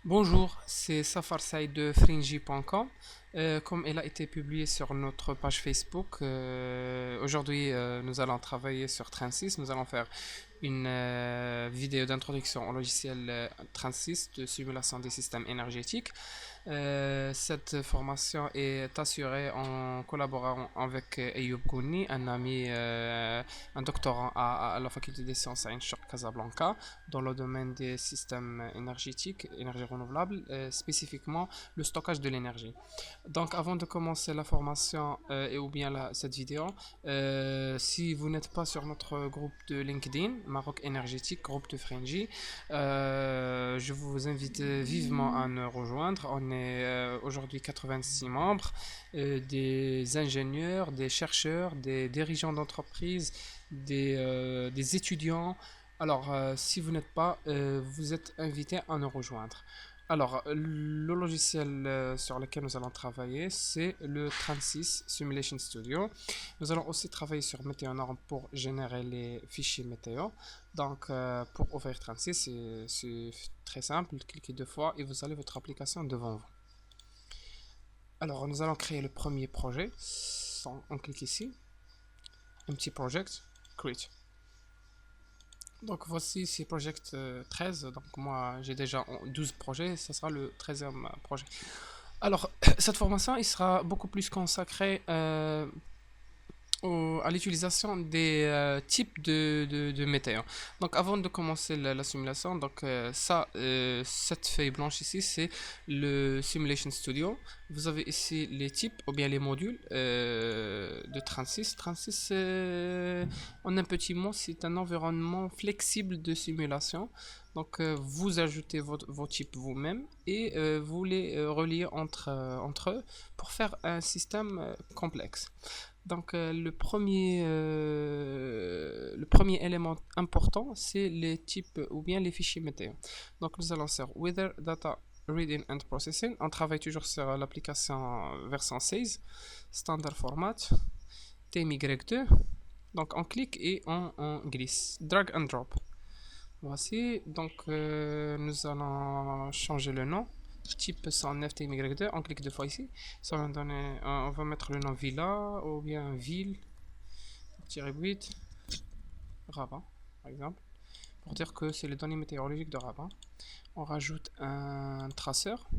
Bonjour, c'est Safar Saïd de Fringy.com. Comme elle a été publiée sur notre page Facebook, aujourd'hui nous allons travailler sur Transys. Nous allons faire une vidéo d'introduction au logiciel Transys de simulation des systèmes énergétiques. Cette formation est assurée en collaborant avec Ayoub Kouni, un ami, un doctorant à la faculté des sciences à Inchok Casablanca, dans le domaine des systèmes énergétiques, énergie renouvelable, spécifiquement le stockage de l'énergie. Donc, avant de commencer la formation et ou bien cette vidéo, si vous n'êtes pas sur notre groupe de LinkedIn, Maroc Énergétique, groupe de Frenji, je vous invite vivement à nous rejoindre. On est aujourd'hui 86 membres, des ingénieurs, des chercheurs, des dirigeants d'entreprise, des étudiants. Alors, si vous n'êtes pas, vous êtes invité à nous rejoindre. Alors, le logiciel sur lequel nous allons travailler, c'est le Transys Simulation Studio. Nous allons aussi travailler sur Météonorm pour générer les fichiers météo. Donc, pour ouvrir Transys, c'est très simple. Cliquez deux fois et vous avez votre application devant vous. Alors, nous allons créer le premier projet. On clique ici. Un petit project. Create. Donc voici c'est Project 13, donc moi j'ai déjà 12 projets, ce sera le 13e projet. Alors cette formation il sera beaucoup plus consacrée à l'utilisation des types de météo. Donc avant de commencer la simulation, donc cette feuille blanche ici, c'est le Simulation Studio. Vous avez ici les types ou bien les modules de Transys. Transys, en un petit mot, c'est un environnement flexible de simulation. Donc vous ajoutez vos types vous-même et vous les reliez entre eux pour faire un système complexe. Donc le premier élément important, c'est les types ou bien les fichiers météo. Donc nous allons sur Weather Data Reading and Processing. On travaille toujours sur l'application version 16, Standard Format, TMY2. Donc on clique et on glisse. Drag and drop. Voici, donc nous allons changer le nom. Type 109 TMY2, on clique deux fois ici. Ça va donner, on va mettre le nom villa ou bien ville, tiré 8, Rabat, par exemple, pour dire que c'est les données météorologiques de Rabat. On rajoute un traceur,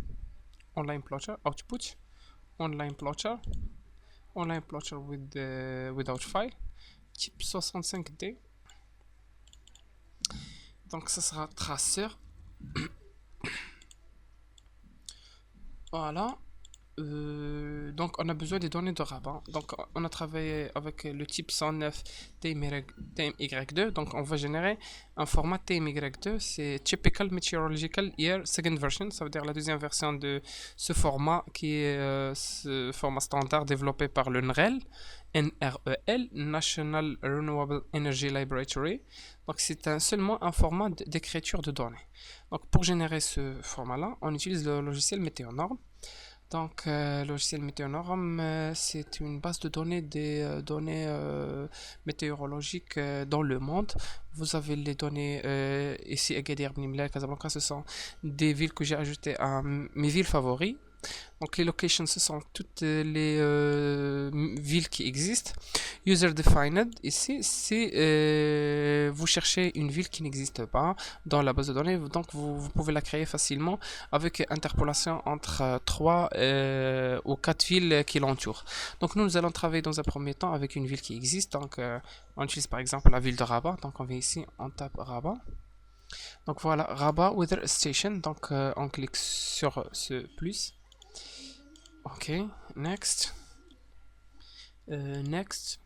online plotter, output, online plotter without file, type 65D. Donc ça sera traceur. Voilà. Donc on a besoin des données de Rabat. Donc on a travaillé avec le type 109 TMY2. Donc on va générer un format TMY2. C'est Typical Meteorological Year Second Version. Ça veut dire la deuxième version de ce format qui est ce format standard développé par le NREL, National Renewable Energy Laboratory. Donc c'est seulement un format d'écriture de données. Donc pour générer ce format-là, on utilise le logiciel Météonorm. Donc, le logiciel Météonorm, c'est une base de données des données météorologiques dans le monde. Vous avez les données ici, Agadir, Bnimla, Casablanca, ce sont des villes que j'ai ajoutées à mes villes favoris. Donc les locations, ce sont toutes les villes qui existent. User defined, ici, c'est vous cherchez une ville qui n'existe pas dans la base de données, donc vous pouvez la créer facilement avec interpolation entre 3 ou 4 villes qui l'entourent. Donc nous allons travailler dans un premier temps avec une ville qui existe. Donc on utilise par exemple la ville de Rabat. Donc on vient ici, on tape Rabat. Donc voilà, Rabat Weather Station. Donc on clique sur ce plus. Ok, next. Next.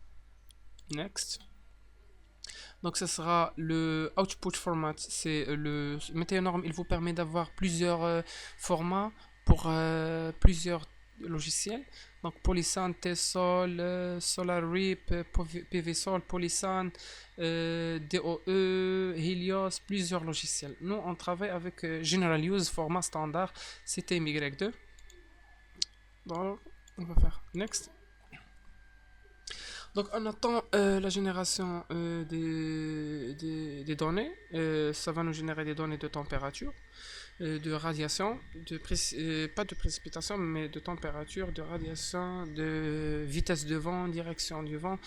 Donc ce sera le output format. C'est le Météonorm. Il vous permet d'avoir plusieurs formats pour plusieurs logiciels. Donc Polysan, Tsol, SolarRip, PVSol, Polysan, DOE, Helios, plusieurs logiciels. Nous on travaille avec General Use format standard CTMY2. Donc on va faire next. Donc on attend la génération des données. Ça va nous générer des données de température, de radiation, pas de précipitation, mais de température, de radiation, de vitesse de vent, direction du vent,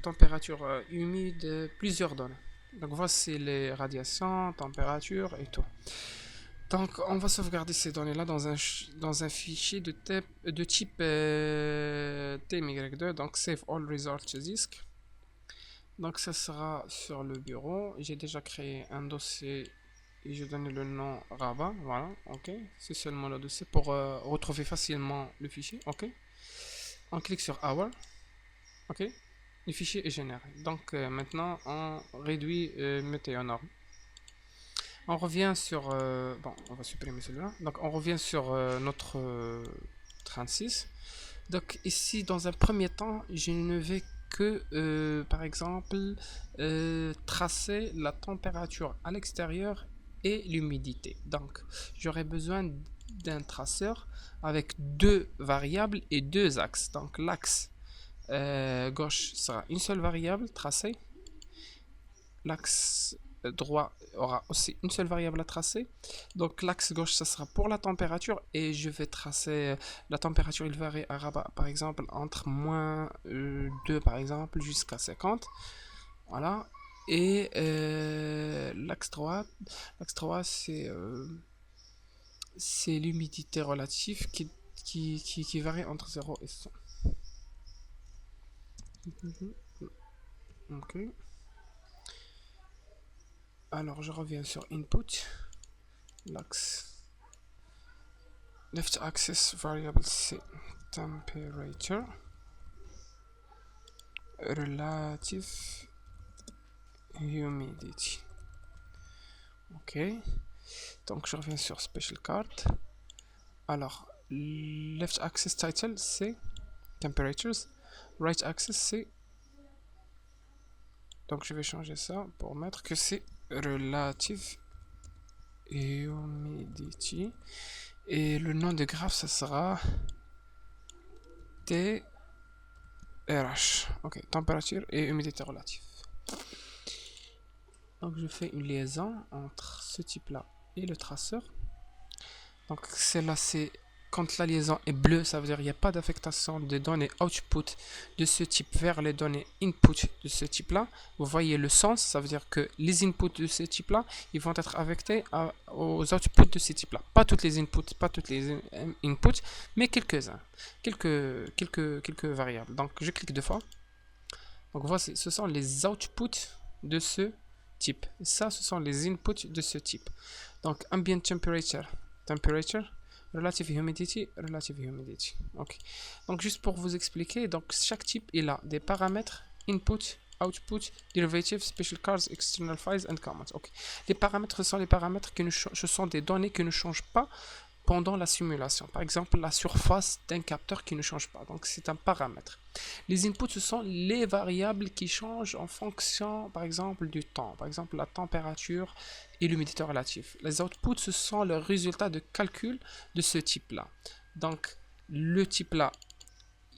température humide, plusieurs données. Donc voici les radiations, température et tout. Donc, on va sauvegarder ces données-là dans un fichier de type TMY2, donc Save All Results to Disk. Donc, ça sera sur le bureau. J'ai déjà créé un dossier et je donne le nom Rabat. Voilà, ok. C'est seulement le dossier pour retrouver facilement le fichier, ok. On clique sur Our, ok. Le fichier est généré. Donc, maintenant, on réduit Météonorme. On revient sur... bon, on va supprimer celui-là. Donc, on revient sur notre 36. Donc, ici, dans un premier temps, je ne vais que, par exemple, tracer la température à l'extérieur et l'humidité. Donc, j'aurai besoin d'un traceur avec deux variables et deux axes. Donc, l'axe gauche sera une seule variable tracée. L'axe droit aura aussi une seule variable à tracer. Donc l'axe gauche, ça sera pour la température et je vais tracer la température. Il varie à Rabat, par exemple, entre moins 2 par exemple jusqu'à 50. Voilà. Et l'axe droit c'est l'humidité relative qui varie entre 0 et 100. Ok. Alors je reviens sur input, l'axe left axis variable c'est temperature, relative humidity. Ok, donc je reviens sur special card. Alors left axis title c'est temperatures, right axis c'est, donc je vais changer ça pour mettre que c'est relative humidity. Et le nom de graphe, ça sera TRH. Ok, température et humidité relative. Donc je fais une liaison entre ce type-là et le traceur. Donc celle-là, c'est quand la liaison est bleue, ça veut dire qu'il n'y a pas d'affectation des données output de ce type vers les données input de ce type-là. Vous voyez le sens, ça veut dire que les inputs de ce type-là, ils vont être affectés aux outputs de ce type-là. Pas toutes les inputs, pas toutes les inputs, mais quelques-uns, quelques variables. Donc je clique deux fois. Donc voici, ce sont les outputs de ce type. Ça, ce sont les inputs de ce type. Donc ambient temperature, relative humidity. Ok. Donc juste pour vous expliquer, donc chaque type il a des paramètres input, output, derivative, special cars, external files and comments. Ok. Les paramètres sont les paramètres ce sont des données qui ne changent pas pendant la simulation. Par exemple, la surface d'un capteur qui ne change pas. Donc c'est un paramètre. Les inputs, ce sont les variables qui changent en fonction, par exemple, du temps. Par exemple, la température et l'humidité relative. Les outputs, ce sont le résultat de calcul de ce type-là. Donc, le type-là,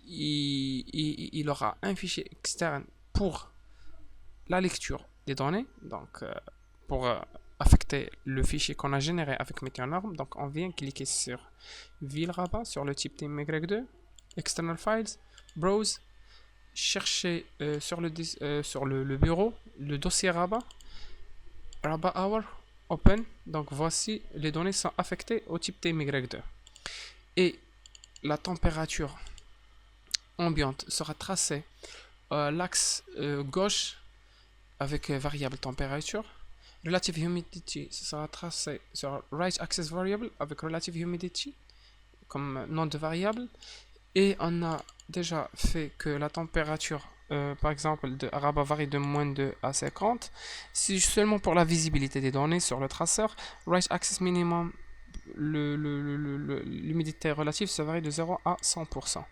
il aura un fichier externe pour la lecture des données. Donc, pour affecter le fichier qu'on a généré avec Météonorme. Donc, on vient cliquer sur Ville Rabat, sur le type TMY2, External Files, Browse, chercher sur le bureau le dossier Rabat Hour, Open. Donc voici, les données sont affectées au type TMY2 et la température ambiante sera tracée l'axe gauche avec variable température. Relative humidity sera tracé sur right axis variable avec relative humidity comme nom de variable. Et on a déjà fait que la température, par exemple, de Rabat varie de moins 2 à 50. C'est seulement pour la visibilité des données sur le traceur. Right axis minimum, l'humidité relative, ça varie de 0 à 100%.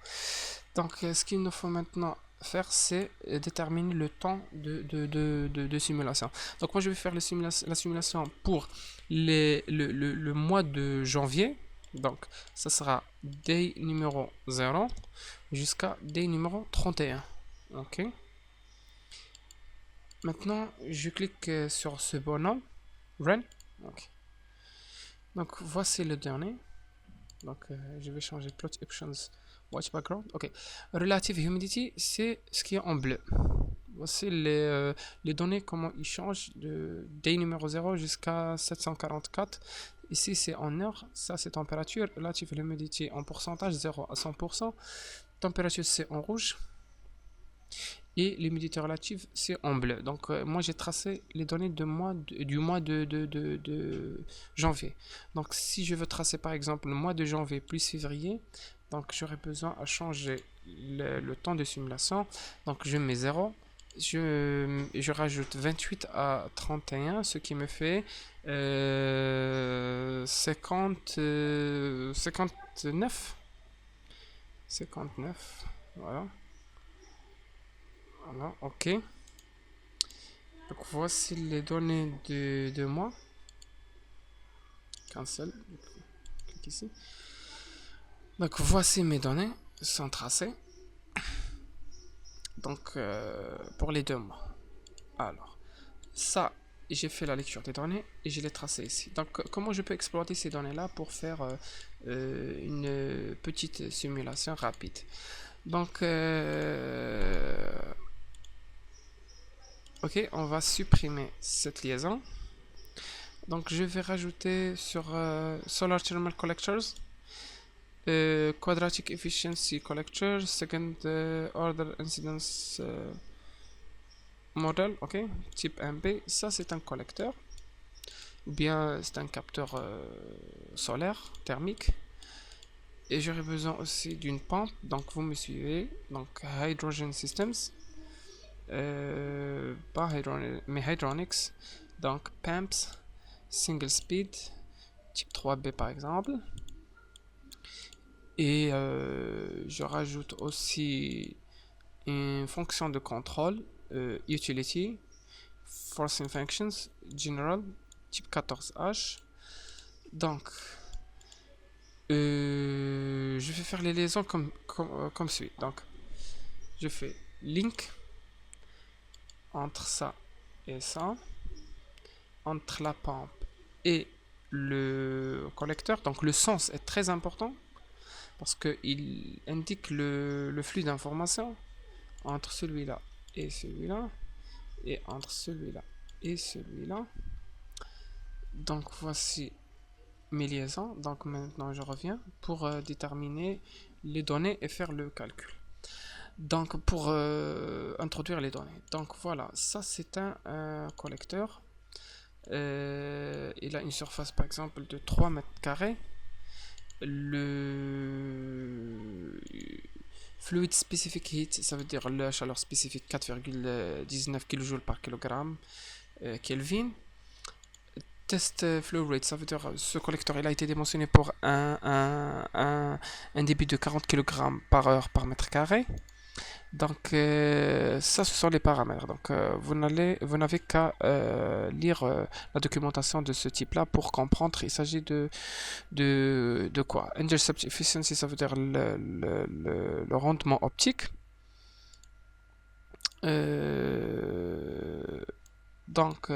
Donc, ce qu'il nous faut maintenant faire, c'est déterminer le temps de simulation. Donc, moi, je vais faire la simulation pour le mois de janvier. Donc, ça sera day numéro 0 jusqu'à day numéro 31. Ok. Maintenant, je clique sur ce bonhomme. Run. Ok. Donc, voici le dernier. Donc, je vais changer plot options, watch background. Ok. Relative humidity, c'est ce qui est en bleu. Voici les données, comment ils changent de day numéro 0 jusqu'à 744. Ici, c'est en heure. Ça, c'est température. Relative humidity en pourcentage, 0 à 100%. Température, c'est en rouge. Et l'humidité relative, c'est en bleu. Donc, moi, j'ai tracé les données du mois de janvier. Donc, si je veux tracer, par exemple, le mois de janvier plus février, donc j'aurais besoin à changer le temps de simulation. Donc, je mets 0. Je rajoute 28 à 31, ce qui me fait 59. 59, voilà. Voilà, ok. Donc voici les données de moi. Cancel. Clique ici. Donc voici mes données sont tracées. Donc pour les 2 mois. Alors, ça, j'ai fait la lecture des données et je l'ai tracé ici. Donc comment je peux exploiter ces données-là pour faire une petite simulation rapide. Donc, ok, on va supprimer cette liaison. Donc je vais rajouter sur Solar Thermal Collectors, Quadratic Efficiency Collector, Second Order Incidence Model, ok, type MB. Ça c'est un collecteur, ou bien c'est un capteur solaire, thermique. Et j'aurai besoin aussi d'une pompe, donc vous me suivez, donc Hydrogen Systems, pas mais Hydronics, donc PAMPS, Single Speed, type 3B par exemple. Et je rajoute aussi une fonction de contrôle, utility, forcing functions, general, type 14H. Donc, je vais faire les liaisons comme suit. Donc, je fais link entre ça et ça, entre la pompe et le collecteur. Donc, le sens est très important parce qu'il indique le flux d'informations entre celui-là et celui-là, et entre celui-là et celui-là. Donc voici mes liaisons. Donc maintenant je reviens pour déterminer les données et faire le calcul. Donc pour introduire les données. Donc voilà, ça c'est un collecteur. Il a une surface par exemple de 3 mètres carrés. Le fluid specific heat, ça veut dire la chaleur spécifique 4,19 kJ par kilogramme Kelvin. Test flow rate, ça veut dire ce collecteur il a été dimensionné pour un débit de 40 kg par heure par mètre carré. Donc ça ce sont les paramètres. Donc vous n'avez qu'à lire la documentation de ce type là pour comprendre. Il s'agit de quoi? Intercept efficiency, ça veut dire le rendement optique. Donc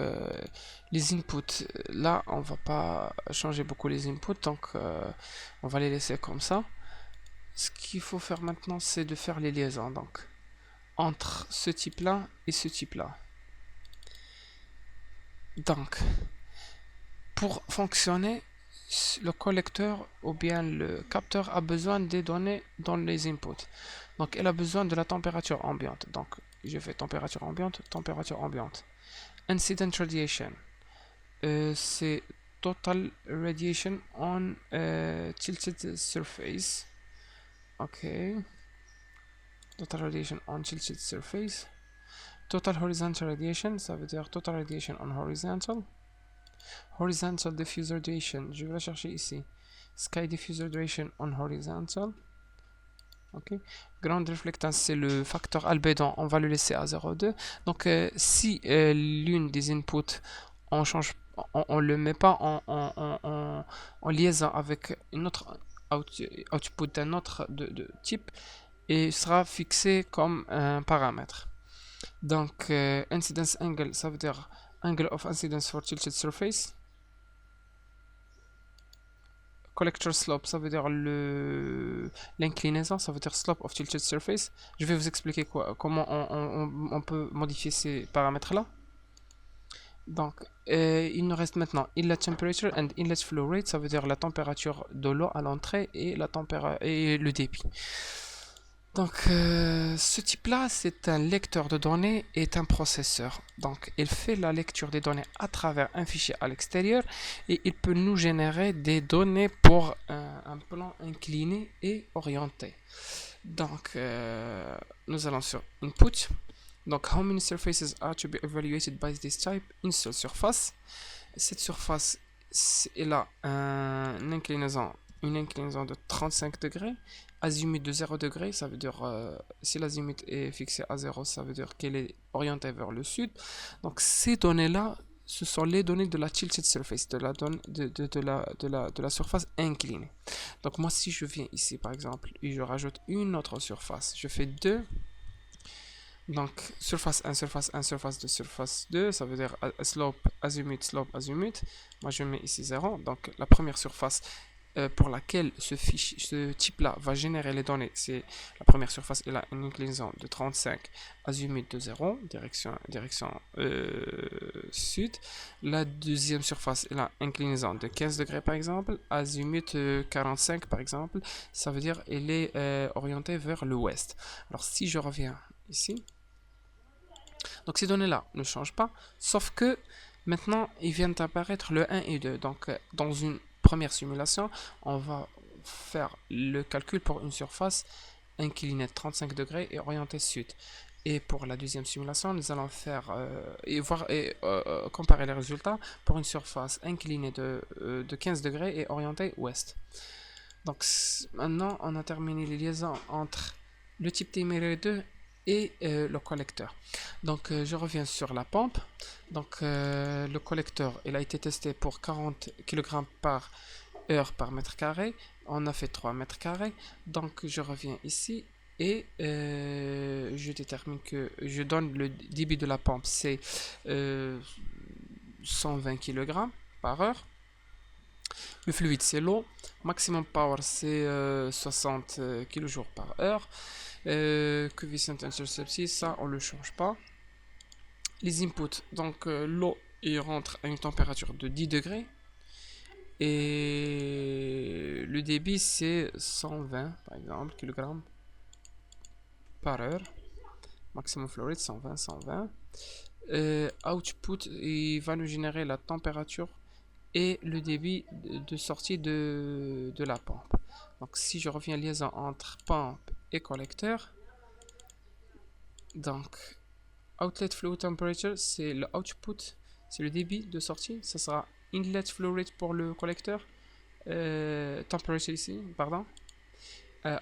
les inputs, là on va pas changer beaucoup les inputs, donc on va les laisser comme ça. Ce qu'il faut faire maintenant, c'est de faire les liaisons donc entre ce type là et ce type là. Donc pour fonctionner, le collecteur ou bien le capteur a besoin des données dans les inputs. Donc il a besoin de la température ambiante. Donc je fais température ambiante, température ambiante. Incident radiation, c'est total radiation on tilted surface. Ok, total radiation on tilted surface. Total horizontal radiation, ça veut dire total radiation on horizontal. Horizontal diffuser radiation, je vais la chercher ici. Sky diffuser radiation on horizontal. Ok, ground reflectance, c'est le facteur albédon, on va le laisser à 0,2. Donc si l'une des inputs on change, on le met pas en liaison avec une autre output d'un autre de type et sera fixé comme un paramètre. Donc, incidence angle, ça veut dire angle of incidence for tilted surface. Collector slope, ça veut dire l'inclinaison, ça veut dire slope of tilted surface. Je vais vous expliquer comment on peut modifier ces paramètres-là. Donc, il nous reste maintenant inlet temperature and inlet flow rate, ça veut dire la température de l'eau à l'entrée et le débit. Donc, ce type-là, c'est un lecteur de données et un processeur. Donc, il fait la lecture des données à travers un fichier à l'extérieur et il peut nous générer des données pour un plan incliné et orienté. Donc, nous allons sur Input. Donc, how many surfaces are to be evaluated by this type? Une seule surface. Cette surface, elle a une inclinaison de 35 degrés. Azimut de 0 degré, ça veut dire si l'azimut est fixé à 0, ça veut dire qu'elle est orientée vers le sud. Donc ces données-là, ce sont les données de la tilted surface, de la surface inclinée. Donc moi, si je viens ici, par exemple, et je rajoute une autre surface, je fais 2. Donc surface 1, surface 1, surface 2, surface 2, ça veut dire slope, azimut. Moi, je mets ici 0. Donc la première surface pour laquelle ce type-là va générer les données, c'est la première surface, elle a une inclinaison de 35, azimut de 0, direction sud. La deuxième surface, elle a une inclinaison de 15 degrés par exemple, azimut 45 par exemple, ça veut dire elle est orientée vers l'ouest. Alors si je reviens ici, donc ces données-là ne changent pas, sauf que maintenant, ils viennent apparaître le 1 et 2. Donc, dans une première simulation, on va faire le calcul pour une surface inclinée de 35 degrés et orientée sud. Et pour la deuxième simulation, nous allons faire comparer les résultats pour une surface inclinée de 15 degrés et orientée ouest. Donc, maintenant, on a terminé les liaisons entre le type téméraire 2 et le collecteur. Donc je reviens sur la pompe. Donc le collecteur, il a été testé pour 40 kg par heure par mètre carré. On a fait 3 mètres carrés. Donc je reviens ici et je détermine que je donne le débit de la pompe, c'est 120 kg par heure. Le fluide, c'est l'eau. Maximum power, c'est 60 kJ par heure. Coefficient interception, ça on le change pas. Les inputs, donc l'eau il rentre à une température de 10 degrés et le débit c'est 120 par exemple kg par heure. Maximum flow rate 120. Output, il va nous générer la température et le débit de sortie de la pompe. Donc si je reviens à liaison entre pompe et collecteur, donc outlet flow temperature, c'est le output, c'est le débit de sortie, ça sera inlet flow rate pour le collecteur, temperature ici, pardon.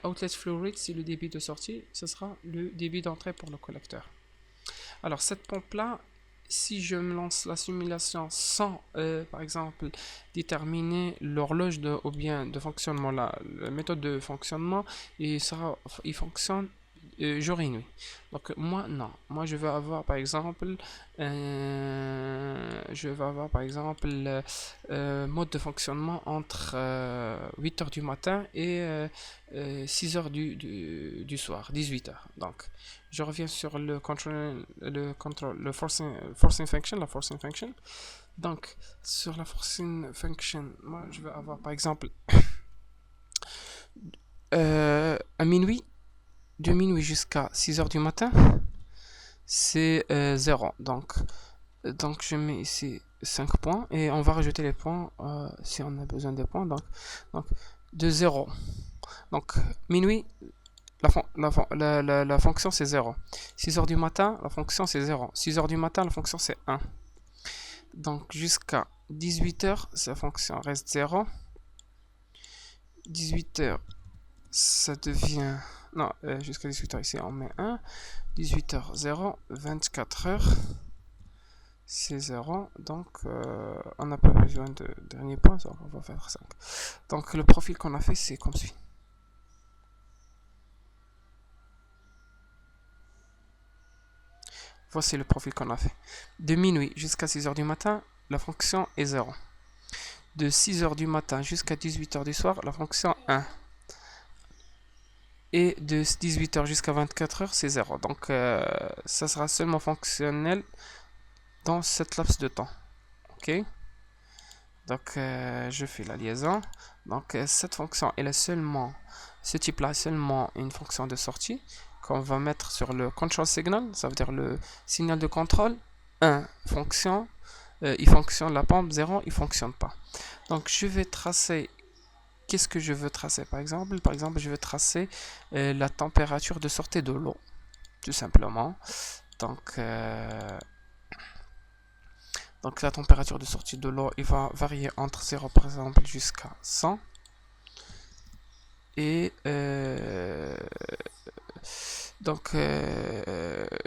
Outlet flow rate, c'est le débit de sortie, ce sera le débit d'entrée pour le collecteur. Alors cette pompe là, si je me lance la simulation sans par exemple déterminer l'horloge ou bien de fonctionnement, la méthode de fonctionnement, il fonctionne jour et nuit. Donc moi non, moi je vais avoir par exemple mode de fonctionnement entre 8h du matin et 6h du soir, 18h. Donc je reviens sur le forcing function, la forcing function. Donc sur la forcing function, moi je vais avoir par exemple à minuit, de minuit jusqu'à 6h du matin, c'est 0. Donc je mets ici 5 points et on va rajouter les points si on a besoin des points. Donc de 0. Donc minuit, la fonction c'est 0. 6h du matin, la fonction c'est 0. 6h du matin, la fonction c'est 1. Donc jusqu'à 18h, sa fonction reste 0. 18h, ça devient... Non, jusqu'à 18h ici on met 1. 18h 0, 24h c'est 0. Donc, on n'a pas besoin de dernier point, donc on va faire 5. Donc, le profil qu'on a fait, c'est comme suit. Voici le profil qu'on a fait. De minuit jusqu'à 6 heures du matin, la fonction est 0. De 6 heures du matin jusqu'à 18 heures du soir, la fonction 1. Et de 18 heures jusqu'à 24 heures, c'est 0. Donc, ça sera seulement fonctionnel dans cette laps de temps. Ok. Donc, je fais la liaison. Donc, cette fonction, elle est seulement, ce type-là est seulement une fonction de sortie qu'on va mettre sur le control signal, ça veut dire le signal de contrôle. 1 fonction, il fonctionne, la pompe 0, il fonctionne pas. Donc, je vais tracer, qu'est-ce que je veux tracer par exemple? Par exemple, je veux tracer la température de sortie de l'eau, tout simplement. Donc, donc la température de sortie de l'eau, il va varier entre 0 par exemple jusqu'à 100. Et donc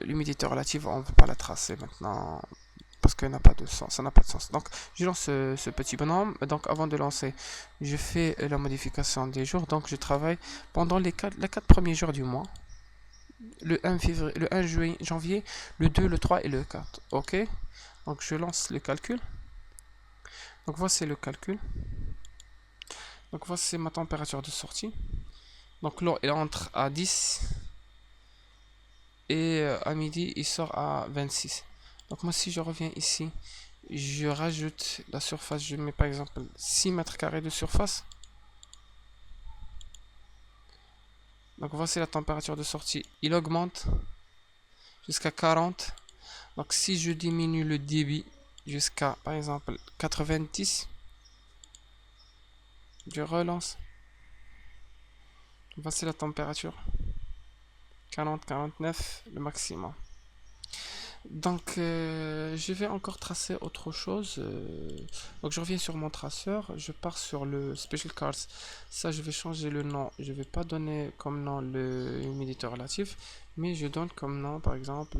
l'humidité relative, on ne peut pas la tracer maintenant parce qu'elle n'a pas de sens, ça n'a pas de sens. Donc je lance ce petit bonhomme. Donc avant de lancer, je fais la modification des jours. Donc je travaille pendant les 4 premiers jours du mois. Le 1 février, le 1 janvier, le 2, le 3 et le 4. Ok. Donc je lance le calcul. Donc voici le calcul. Donc voici ma température de sortie. Donc l'eau elle entre à 10 et à midi il sort à 26. Donc moi si je reviens ici, je rajoute la surface, je mets par exemple 6 mètres carrés de surface. Donc voici la température de sortie, il augmente jusqu'à 40. Donc si je diminue le débit jusqu'à par exemple 90, je relance. Voici la température, 40-49 le maximum. Donc je vais encore tracer autre chose. Donc je reviens sur mon traceur, je pars sur le Special Cars. Ça je vais changer le nom. Je vais pas donner comme nom le humidité relatif, mais je donne comme nom par exemple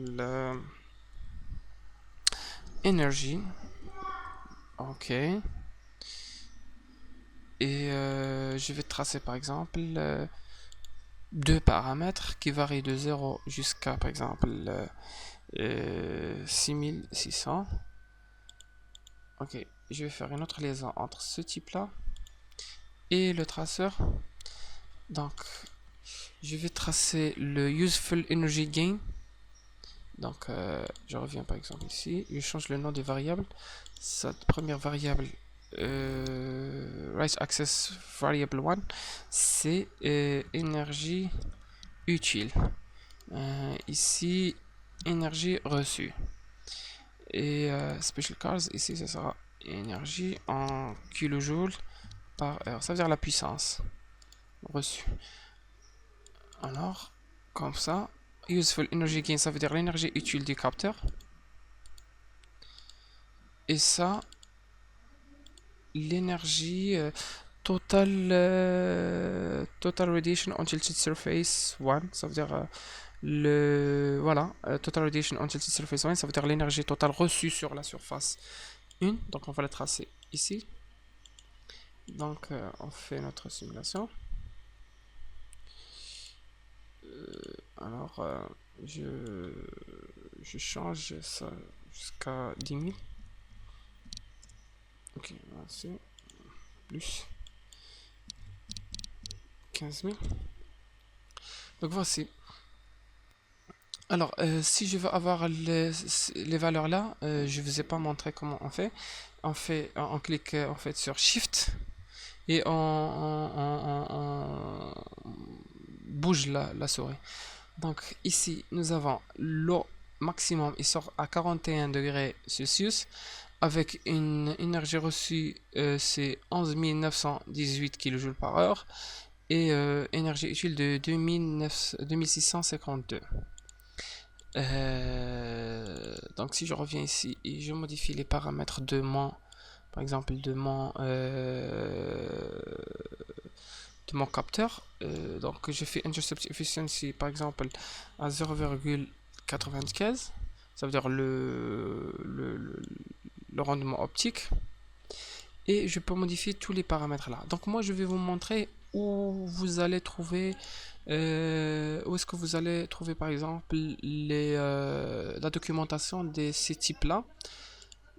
Energy. Ok. Et je vais tracer par exemple deux paramètres qui varient de 0 jusqu'à par exemple 6600. Ok, je vais faire une autre liaison entre ce type là et le traceur. Donc je vais tracer le Useful Energy Gain. Donc je reviens par exemple ici, je change le nom des variables. Cette première variable Right Access Variable 1, c'est énergie utile. Ici énergie reçue. Et Special Cars, ici, ça sera énergie en kilojoules par heure. Ça veut dire la puissance reçue. Alors, comme ça, Useful Energy Gain, ça veut dire l'énergie utile du capteur. Et ça, l'énergie total radiation on tilted surface 1, ça veut dire total radiation on tilted surface 1, ça veut dire l'énergie totale reçue sur la surface 1. Donc on va la tracer ici. Donc on fait notre simulation. Alors je change ça jusqu'à 10 000. Ok, voici plus 15 000. Donc voici. Alors, si je veux avoir les valeurs là, je vous ai pas montré comment on fait. On clique en fait sur Shift et on bouge la souris. Donc ici, nous avons l'eau maximum, il sort à 41 degrés Celsius avec une énergie reçue, c'est 11 918 kJ par heure et énergie utile de 2652. Donc si je reviens ici et je modifie les paramètres de par exemple de mon capteur, donc je fais intercept efficiency par exemple à 0,95. ça veut dire le rendement optique, et je peux modifier tous les paramètres là. Donc moi je vais vous montrer où vous allez trouver, où est-ce que vous allez trouver par exemple la documentation de ces types là.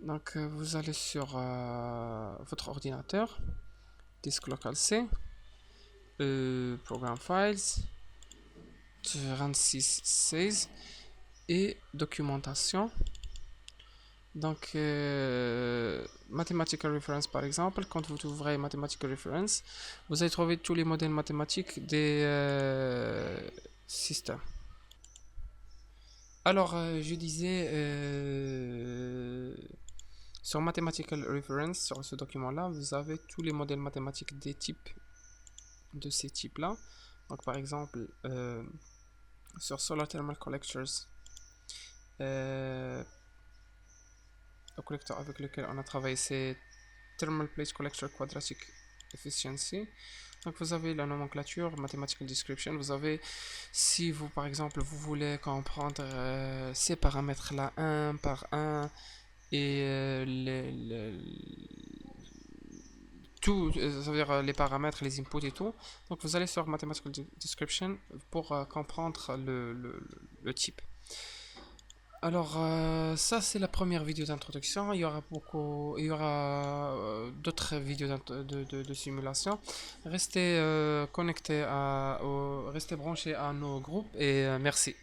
Donc vous allez sur votre ordinateur, disk local C, program files, 3616 et documentation. Donc, Mathematical Reference par exemple, quand vous ouvrez Mathematical Reference, vous allez trouver tous les modèles mathématiques des systèmes. Alors, je disais, sur Mathematical Reference, sur ce document-là, vous avez tous les modèles mathématiques des types de ces types-là. Donc, par exemple, sur Solar Thermal Collectors, le collecteur avec lequel on a travaillé, c'est Thermal Plate Collector Quadratic Efficiency. Donc vous avez la nomenclature, Mathematical Description. Vous avez, si vous par exemple vous voulez comprendre ces paramètres là un par un, et tout, ça veut dire les paramètres, les inputs et tout. Donc vous allez sur Mathematical Description pour comprendre le type. Alors, ça c'est la première vidéo d'introduction. Il y aura d'autres vidéos de simulation. Restez connectés restez branchés à nos groupes, et merci.